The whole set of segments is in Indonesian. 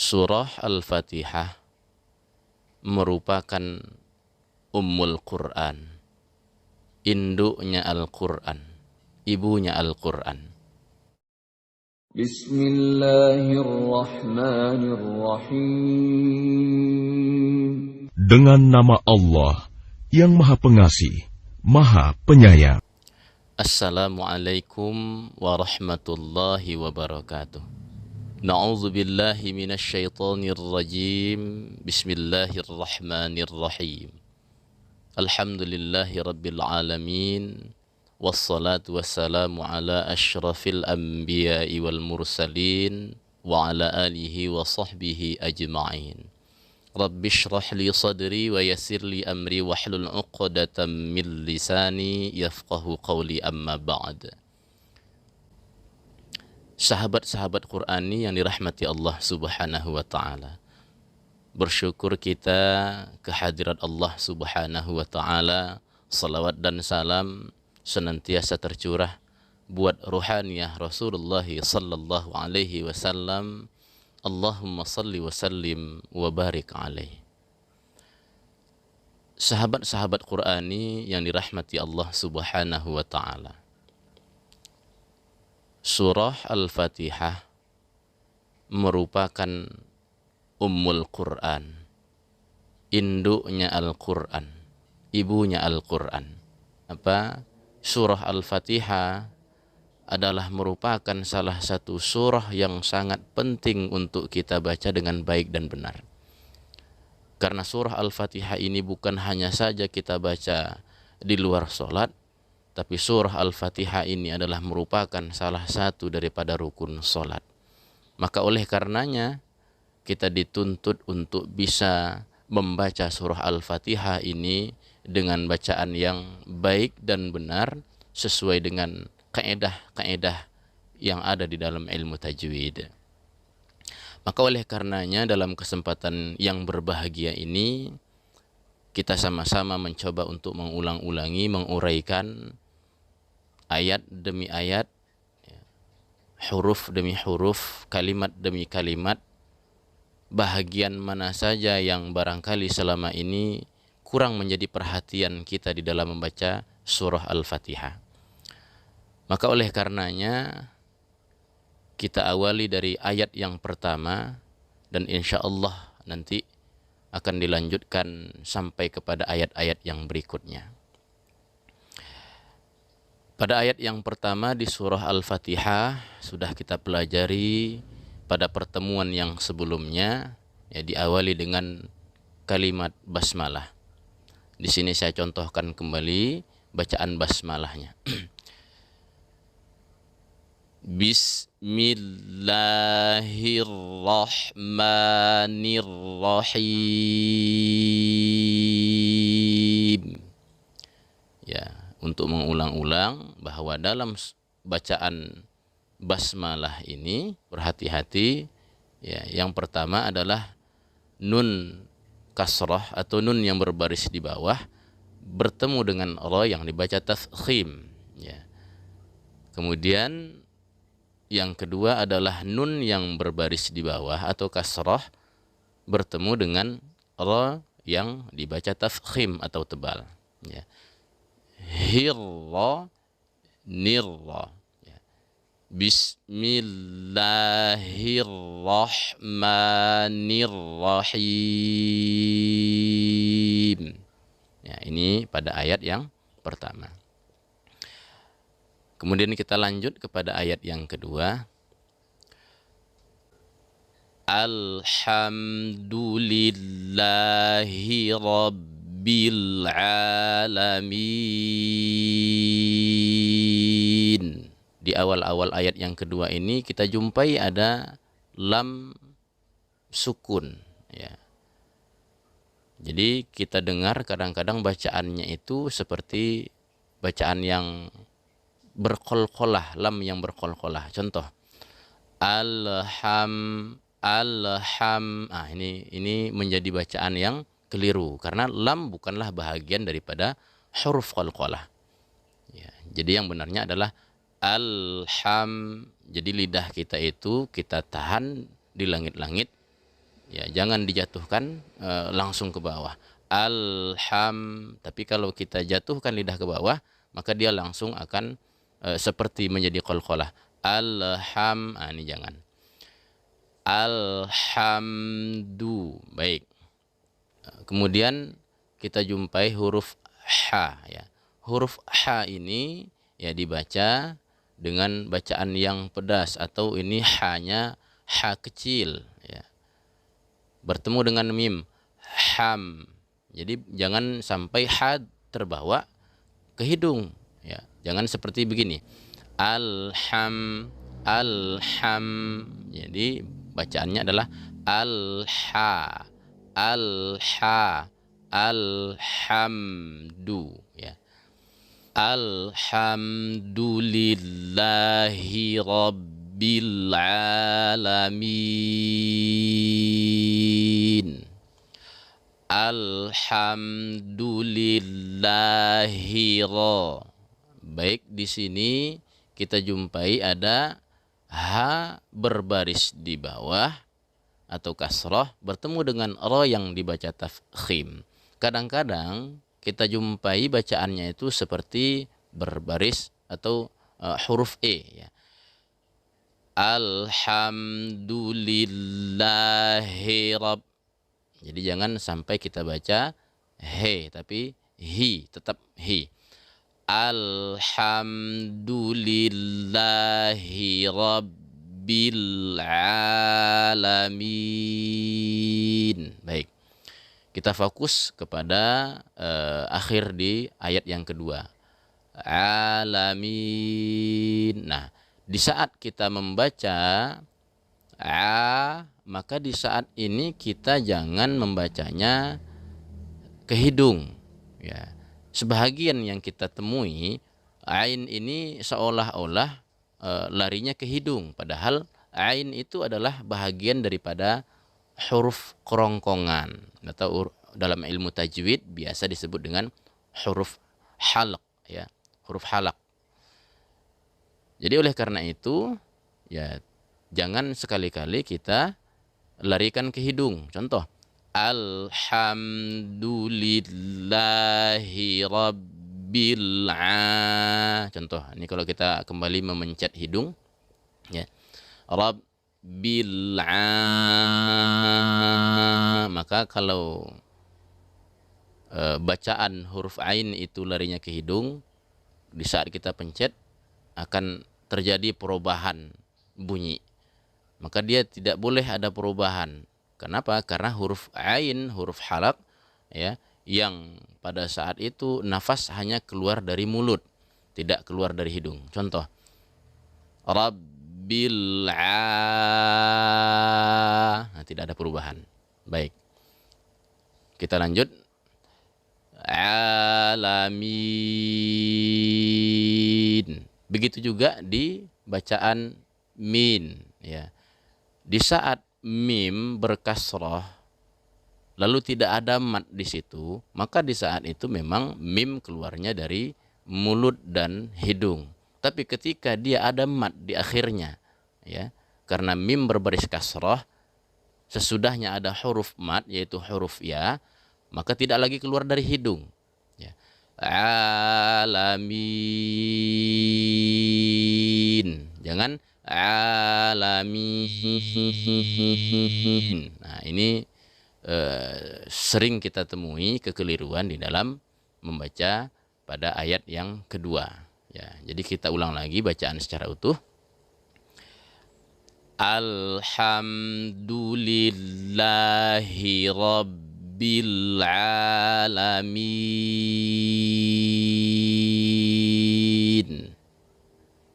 Surah Al-Fatihah merupakan Ummul Quran, induknya Al-Quran, ibunya Al-Quran. Bismillahirrahmanirrahim. Dengan nama Allah yang Maha Pengasih, Maha Penyayang. Assalamualaikum warahmatullahi wabarakatuh. Na'udzu billahi minasyaitonir rajim. Bismillahirrahmanirrahim. Alhamdulillahi rabbil alamin. Wassalatu wassalamu ala asyrafil anbiya'i wal mursalin wa ala alihi wa sahbihi ajma'in. Rabbi shrah li sadri wa yassir li amri wahlul 'uqdatam min lisani yafqahu qawli, amma ba'd. Sahabat-sahabat Qur'ani yang dirahmati Allah Subhanahu wa ta'ala, bersyukur kita kehadirat Allah Subhanahu wa ta'ala. Salawat dan salam senantiasa tercurah buat ruhaniyah Rasulullah sallallahu alaihi wasallam. Allahumma salli wa sallim wa barik alaih. Sahabat-sahabat Qur'ani yang dirahmati Allah Subhanahu wa ta'ala, Surah Al-Fatihah merupakan Ummul Quran, induknya Al-Quran, ibunya Al-Quran. Surah Al-Fatihah adalah merupakan salah satu surah yang sangat penting untuk kita baca dengan baik dan benar. Karena surah Al-Fatihah ini bukan hanya saja kita baca di luar sholat, tapi surah Al-Fatihah ini adalah merupakan salah satu daripada rukun sholat. Maka oleh karenanya kita dituntut untuk bisa membaca surah Al-Fatihah ini dengan bacaan yang baik dan benar sesuai dengan kaedah-kaedah yang ada di dalam ilmu tajwid. Maka oleh karenanya dalam kesempatan yang berbahagia ini kita sama-sama mencoba untuk mengulang-ulangi, menguraikan ayat demi ayat, huruf demi huruf, kalimat demi kalimat, bahagian mana saja yang barangkali selama ini kurang menjadi perhatian kita di dalam membaca surah Al-Fatihah. Maka oleh karenanya kita awali dari ayat yang pertama dan insya Allah nanti akan dilanjutkan sampai kepada ayat-ayat yang berikutnya. Pada ayat yang pertama di surah Al-Fatihah sudah kita pelajari pada pertemuan yang sebelumnya, ya, diawali dengan kalimat basmalah. Di sini saya contohkan kembali bacaan basmalahnya. Bismillahirrahmanirrahim. Ya, untuk mengulang-ulang bahwa dalam bacaan basmalah ini berhati-hati, ya. Yang pertama adalah nun kasrah atau nun yang berbaris di bawah bertemu dengan ra yang dibaca tafkhim, ya. Kemudian yang kedua adalah nun yang berbaris di bawah atau kasrah bertemu dengan ra yang dibaca tafkhim atau tebal, ya. Hirra nirra, ya. Bismillahirrahmanirrahim. Ya, ini pada ayat yang pertama. Kemudian kita lanjut kepada ayat yang kedua. Alhamdulillahi rabbil alamin. Di awal-awal ayat yang kedua ini kita jumpai ada lam sukun, ya. Jadi kita dengar kadang-kadang bacaannya itu seperti bacaan yang berqalqalah, lam yang berqalqalah. Contoh, ini menjadi bacaan yang keliru karena lam bukanlah bahagian daripada huruf qalqalah. Ya, jadi yang benarnya adalah jadi lidah kita itu kita tahan di langit-langit Ya, jangan dijatuhkan langsung ke bawah. Tapi kalau kita jatuhkan lidah ke bawah, maka dia langsung akan seperti menjadi qalqalah. Ini jangan. Alhamdu. Baik. Kemudian kita jumpai huruf ha ya. Huruf ha ini ya dibaca dengan bacaan yang pedas, atau ini hanya ha kecil ya. Bertemu dengan mim, ham. Jadi jangan sampai ha terbawa ke hidung ya. Jangan seperti begini. Alham. Jadi bacaannya adalah alha. Alhamdu ya. Alhamdulillahi rabbil alamin. Alhamdulillahi. Baik, di sini kita jumpai ada ha berbaris di bawah atau kasrah bertemu dengan ro yang dibaca tafkhim. Kadang-kadang kita jumpai bacaannya itu seperti berbaris atau huruf e ya. Alhamdulillahi rabb. Jadi jangan sampai kita baca he tapi hi, tetap hi. Alhamdulillahi rabbil alamin. Baik. Kita fokus kepada akhir di ayat yang kedua. Alamin. Nah, di saat kita membaca maka di saat ini kita jangan membacanya ke hidung ya. Sebahagian yang kita temui ain ini seolah-olah larinya ke hidung, padahal ain itu adalah bahagian daripada huruf kerongkongan, atau dalam ilmu tajwid biasa disebut dengan huruf halq ya, huruf halaq. Jadi oleh karena itu ya jangan sekali-kali kita larikan ke hidung. Contoh, alhamdulillahi rabbil contoh, ini kalau kita kembali memencet hidung ya, rabbil maka kalau bacaan huruf ain itu larinya ke hidung, di saat kita pencet akan terjadi perubahan bunyi, maka dia tidak boleh ada perubahan. Kenapa? Karena huruf ain, huruf halaq ya, yang pada saat itu nafas hanya keluar dari mulut, tidak keluar dari hidung. Contoh, rabbil tidak ada perubahan. Baik. Kita lanjut. Alamin. Begitu juga di bacaan min ya. Di saat mim berkasrah lalu tidak ada mat di situ, maka di saat itu memang mim keluarnya dari mulut dan hidung. Tapi ketika dia ada mat di akhirnya ya, karena mim berbaris kasrah, sesudahnya ada huruf mat yaitu huruf ya, maka tidak lagi keluar dari hidung ya. Alamin. Jangan alamin. Nah, ini sering kita temui kekeliruan di dalam membaca pada ayat yang kedua ya. Jadi kita ulang lagi bacaan secara utuh. Alhamdulillahi rabbil alamin.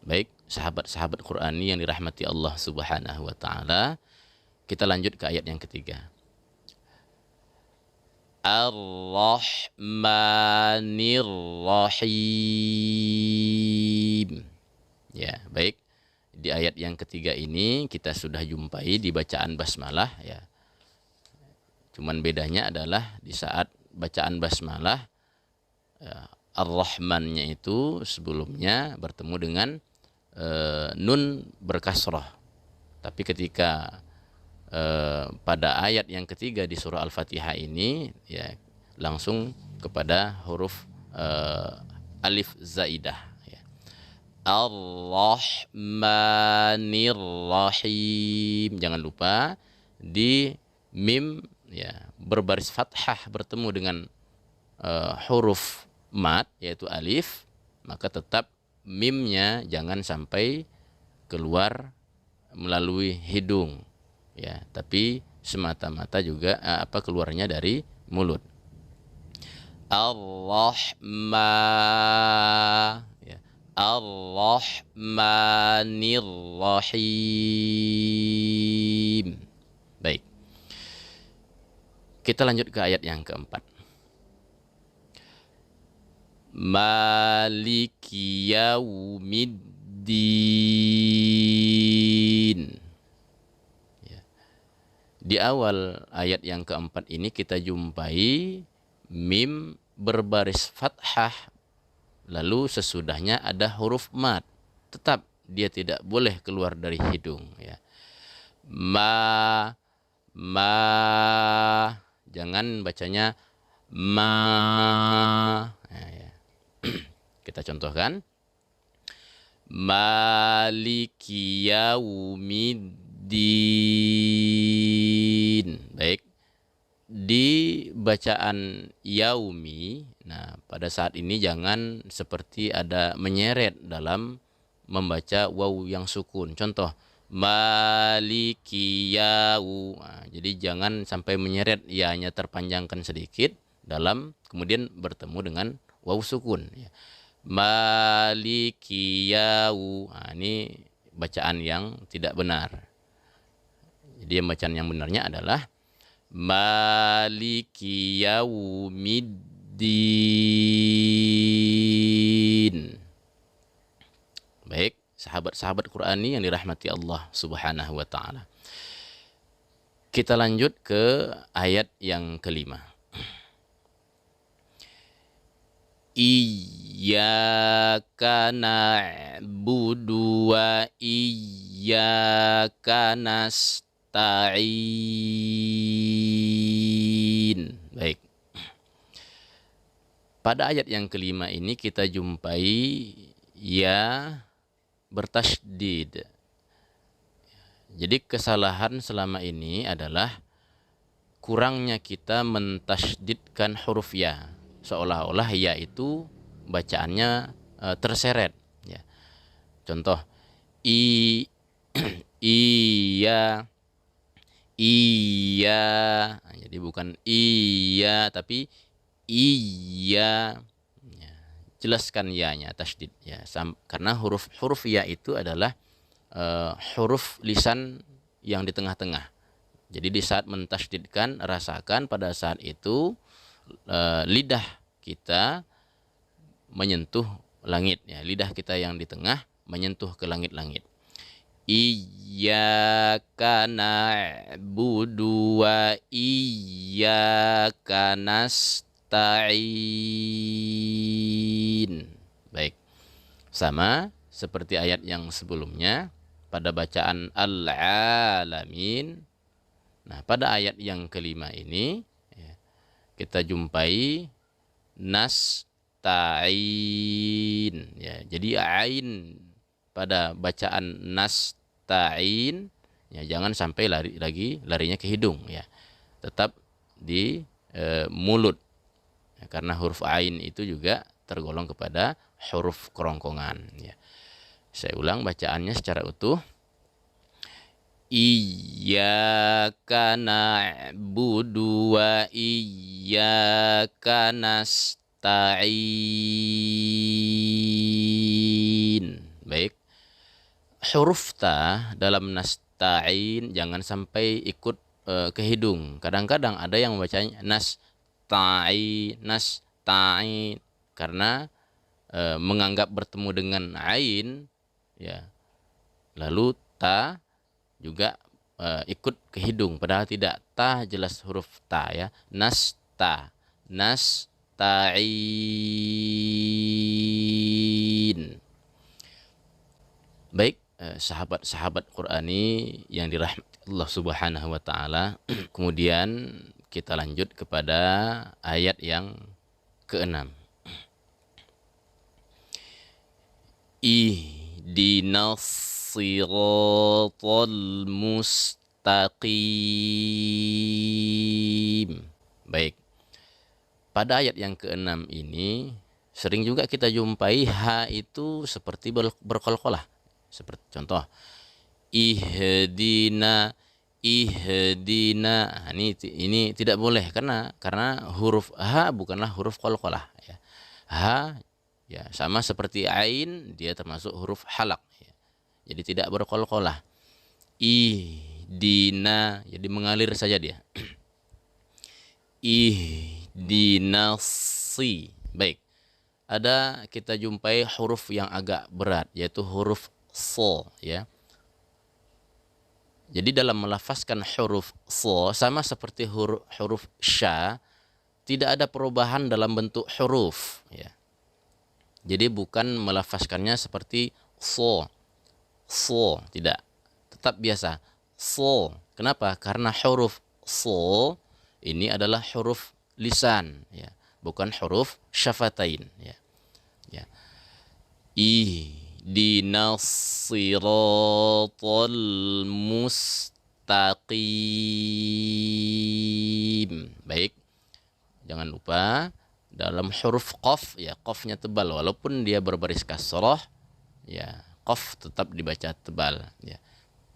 Baik, sahabat-sahabat Qur'ani yang dirahmati Allah Subhanahu wa taala, kita lanjut ke ayat yang ketiga. Ar-Rahmanir Rahim. Ya, baik. Di ayat yang ketiga ini kita sudah jumpai di bacaan basmalah ya. Cuman bedanya adalah di saat bacaan basmalah ya, Ar-Rahmannya itu sebelumnya bertemu dengan nun berkasrah. Tapi ketika pada ayat yang ketiga di surah Al-Fatihah ini ya langsung kepada huruf alif zaidah ya. Ar-Rahmanir Rahim. Jangan lupa di mim ya berbaris fathah bertemu dengan huruf mat yaitu alif, maka tetap mimnya jangan sampai keluar melalui hidung ya, tapi semata-mata juga keluarnya dari mulut. Ar-Rahman ya. Ar-Rahmanir Rahim. Baik. Kita lanjut ke ayat yang keempat. Maliki yaumiddin. Ya. Di awal ayat yang keempat ini kita jumpai mim berbaris fathah, lalu sesudahnya ada huruf mat. Tetap dia tidak boleh keluar dari hidung ya. Ma, jangan bacanya ma. Nah, ya. Kita contohkan. Maliki yaumiddin. Baik. Di bacaan yaumi, nah pada saat ini jangan seperti ada menyeret dalam membaca waw yang sukun. Contoh, maliki yau. Nah, jadi jangan sampai menyeret, ya-nya terpanjangkan sedikit dalam kemudian bertemu dengan waw sukun ya. Maliki yau. Nah, ini bacaan yang tidak benar. Jadi bacaan yang benarnya adalah Maliki yaumiddin. Baik, sahabat-sahabat Qur'ani yang dirahmati Allah Subhanahu wa taala. Kita lanjut ke ayat yang kelima. Iyyaka na'budu wa iyyaka nasta'in. Baik. Pada ayat yang kelima ini kita jumpai ya bertasydid. Jadi kesalahan selama ini adalah kurangnya kita mentasydidkan huruf ya. Seolah-olah ya itu bacaannya terseret ya. Contoh iya. Nah, jadi bukan iya tapi iya ya. Jelaskan ya-nya tasydid ya, karena huruf ya itu adalah huruf lisan yang di tengah-tengah. Jadi di saat mentasydidkan, rasakan pada saat itu lidah kita menyentuh langit ya, lidah kita yang di tengah menyentuh ke langit-langit. Iyyaka na'budu wa iyyaka nasta'in. Baik. Sama seperti ayat yang sebelumnya pada bacaan al-alamin. Nah, pada ayat yang kelima ini ya, kita jumpai nasta'in ya. Jadi ain pada bacaan nasta'in ya, jangan sampai larinya ke hidung ya. Tetap di mulut ya, karena huruf ain itu juga tergolong kepada huruf kerongkongan ya. Saya ulang bacaannya secara utuh. Iyyaka na'budu wa iyyaka nasta'in. Baik. Huruf ta dalam nasta'in jangan sampai ikut ke hidung. Kadang-kadang ada yang membacanya nasta'in karena menganggap bertemu dengan ain ya. Lalu ta juga ikut ke hidung, padahal tidak. Ta jelas huruf ta ya. Nasta'in. Baik, sahabat-sahabat Qur'ani yang dirahmati Allah Subhanahu wa taala. Kemudian kita lanjut kepada ayat yang ke-6. Ihdinas siratal mustaqim. Baik. Pada ayat yang ke-6 ini sering juga kita jumpai ha itu seperti berqalqalah. Seperti contoh ihdina. Nah, ini tidak boleh karena huruf ha bukanlah huruf qalqalah ya. Ha ya sama seperti ain, dia termasuk huruf halaq ya. Jadi tidak berqalqalah. Ihdina, jadi mengalir saja dia. Ihdinasi. Baik. Ada kita jumpai huruf yang agak berat, yaitu huruf so ya. Jadi dalam melafazkan huruf so sama seperti huruf sya, tidak ada perubahan dalam bentuk huruf ya. Jadi bukan melafazkannya seperti so tidak, tetap biasa so. Kenapa? Karena huruf so ini adalah huruf lisan ya, bukan huruf syafatain ya. Ya. Ihdinas siratal mustaqim. Baik. Jangan lupa dalam huruf qaf ya, qafnya tebal walaupun dia berbaris kasrah ya, qaf tetap dibaca tebal ya.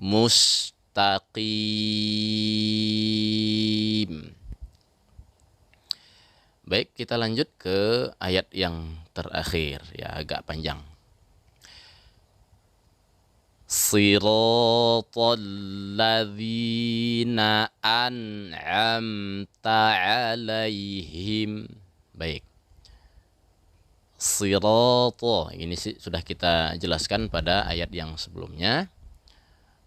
Mustaqim. Baik, kita lanjut ke ayat yang terakhir ya, agak panjang. Siratal ladzina an'amta 'alaihim. Baik. Sirata ini sudah kita jelaskan pada ayat yang sebelumnya.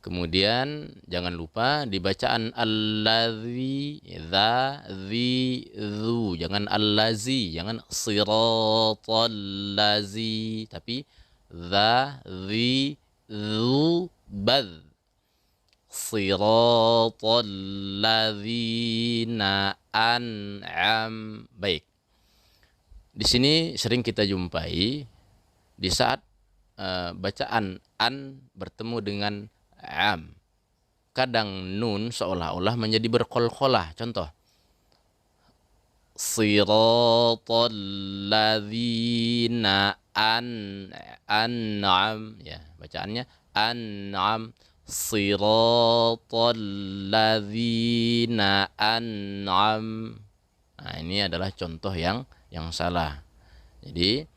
Kemudian jangan lupa di bacaan allazi, dza, zi, zu, jangan allazi, jangan siratal lazi, tapi dza, zi, zu, bad. Siratal ladzina an'am. Baik. Di sini sering kita jumpai di saat bacaan an bertemu dengan am. Kadang nun seolah-olah menjadi berqalqalah. Contoh. Siratal ladzina an'am ya, bacaannya an'am. Siratal ladzina an'am. Nah, ini adalah contoh yang salah. Jadi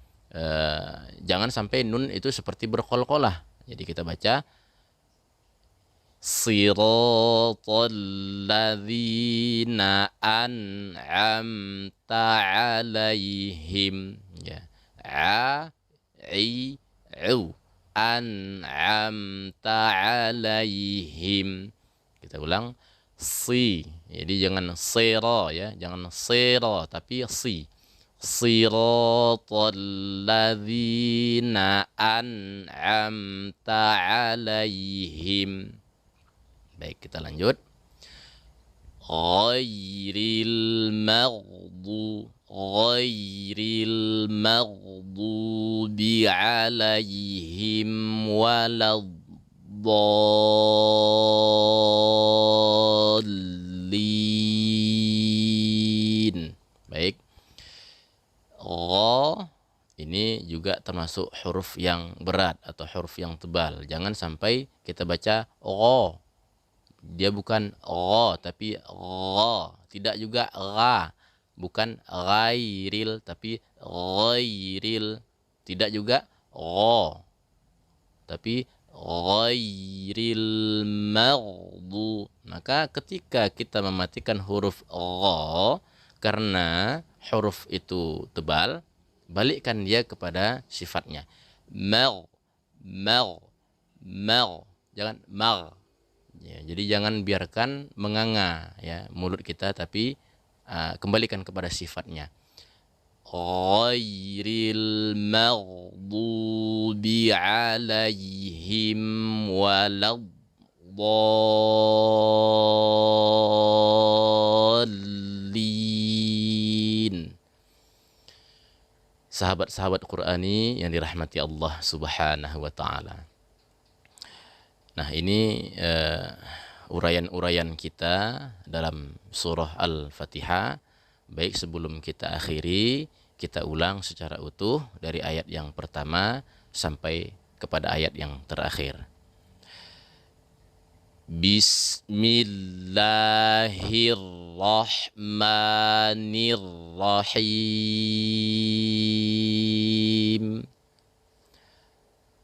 jangan sampai nun itu seperti berqalqalah. Jadi kita baca siratal ladzina an'amta 'alaihim ya. U an'amta 'alaihim. Kita ulang si. Jadi jangan sira ya, jangan sira tapi si. Siratal ladzina an'amta 'alaihim. Baik, kita lanjut. Ghairil maghdubi 'alaihim waladdallin. Baik. Gha ini juga termasuk huruf yang berat atau huruf yang tebal. Jangan sampai kita baca gha. Dia bukan gha tapi gha. Tidak juga gha. Bukan ghairil tapi ghairil. Tidak juga gha. Tapi ghairil maghdu. Maka ketika kita mematikan huruf gha karena huruf itu tebal, balikkan dia kepada sifatnya. Mag. Jangan mag. Ya, jadi jangan biarkan menganga ya mulut kita, tapi kembalikan kepada sifatnya. Ghairil maghdubi 'alaihim waladdallin. Sahabat-sahabat Qur'ani yang dirahmati Allah Subhanahu wa taala. Nah, ini uraian-uraian kita dalam surah Al-Fatihah. Baik, sebelum kita akhiri, kita ulang secara utuh dari ayat yang pertama sampai kepada ayat yang terakhir. Bismillahirrahmanirrahim.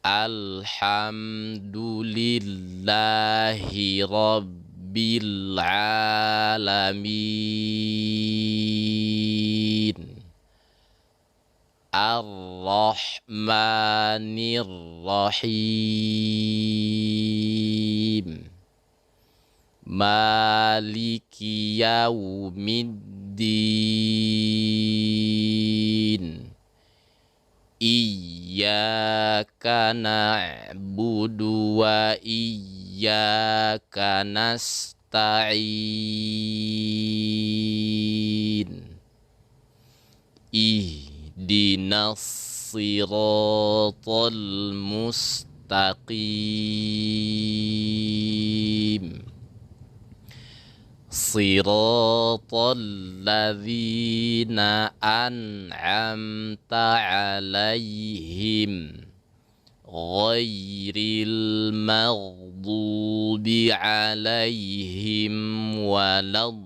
Alhamdulillahi rabbil alamin. Ar-Rahmanir-Rahim. Maliki yaumiddin. Iyyaka na'budu wa iyyaka nasta'in. Ihdinas siratal mustaqim. Siratal ladzina an'amta 'alaihim ghairil maghdubi 'alaihim waladdallin.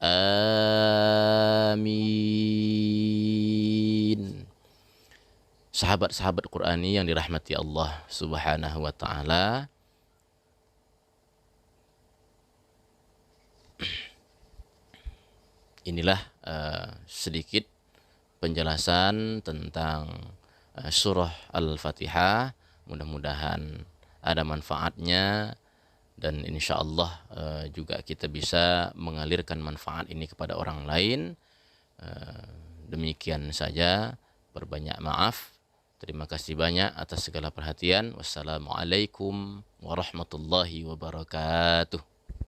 Amin. Sahabat-sahabat Qur'ani yang dirahmati Allah Subhanahu wa taala, inilah sedikit penjelasan tentang surah Al-Fatihah. Mudah-mudahan ada manfaatnya, dan insya Allah juga kita bisa mengalirkan manfaat ini kepada orang lain. Demikian saja, berbanyak maaf. Terima kasih banyak atas segala perhatian. Wassalamualaikum warahmatullahi wabarakatuh.